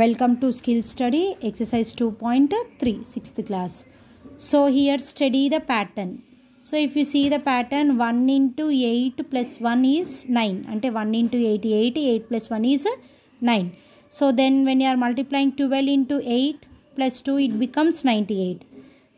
Welcome to Skill Study exercise 2.3 6th class. So here study the pattern. So if you see the pattern, 1 into 8 plus 1 is 9. Ante 1 into 8 8, 8 plus 1 is 9. So then when you are multiplying 12 into 8 plus 2, it becomes 98.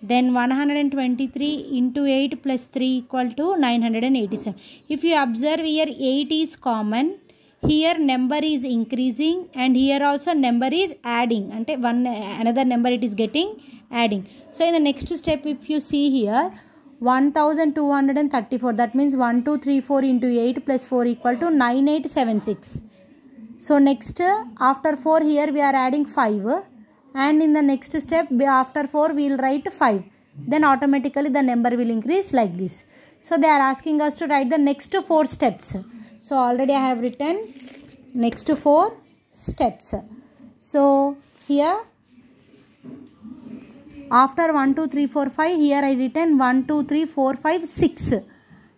Then 123 into 8 plus 3 equal to 987. If you observe here, 8 is common. Here number is increasing and here also number is adding. Ante another number it is getting adding. So in the next step, if you see here, 1234, that means 1234 into 8 plus 4 equal to 9876. So next, after 4 here we are adding 5, and in the next step after 4 we will write 5. Then automatically the number will increase like this. So they are asking us to write the next 4 steps. So already I have written next 4 steps. So here after 1 2 3 4 5, here I written 1 2 3 4 5 6.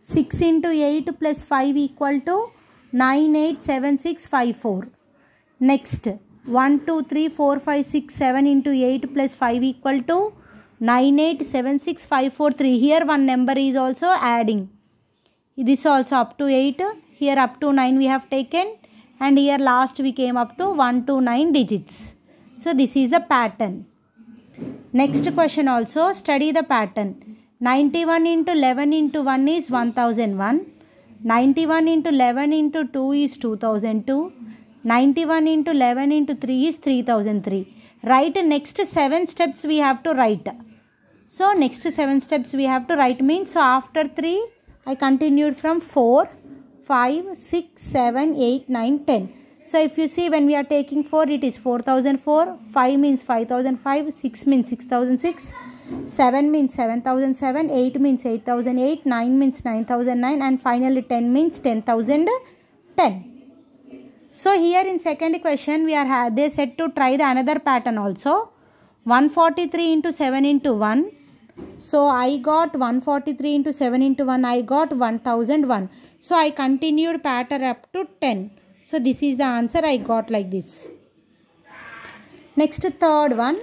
6 into 8 plus 5 equal to 987654. Next 1 2 3 4 5 6 7 into 8 plus 5 equal to 9876543. Here one number is also adding. This also up to 8. Here up to 9 we have taken, and here last we came up to 1 to 9 digits. So this is the pattern. Next question also, study the pattern. 91 into 11 into 1 is 1001. 91 into 11 into 2 is 2002. 91 into 11 into 3 is 3003. Write next 7 steps we have to write. So next 7 steps we have to write means, so after 3 I continued from 4, 5, 6, 7, 8, 9, 10. So if you see, when we are taking 4, it is 4004, 5 means 5005, 6 means 6006, 7 means 7007, 8 means 8008, 9 means 9009, and finally 10 means 10010. So here in second question they said to try the another pattern also. 143 into 7 into 1. So I got 143 into 7 into 1, I got 1001. So I continued pattern up to 10. So this is the answer I got like this. Next, third one.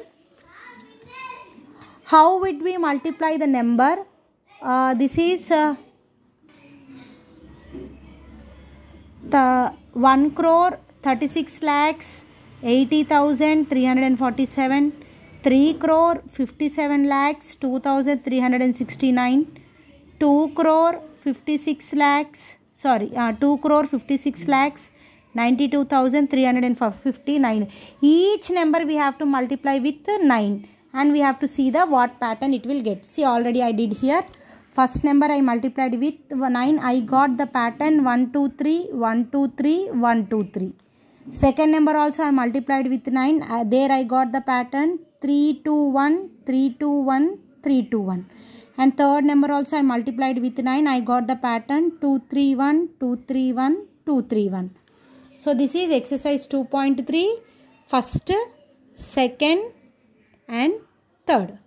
How would we multiply the number? This is the 1 crore 36 lakhs 80,347, 3 crore 57 lakhs 2,369, 2 crore 56 lakhs 92,359. Each number we have to multiply with 9, and we have to see the what pattern it will get. See, already I did here. First number I multiplied with 9, I got the pattern 1 2 3 1 2 3 1 2 3. Second number also I multiplied with 9, there I got the pattern 3 2 1 3 2 1 3 2 1. And third number also I multiplied with 9, I got the pattern 2 3 1 2 3 1 2 3 1. So this is exercise 2.3, first, second and third.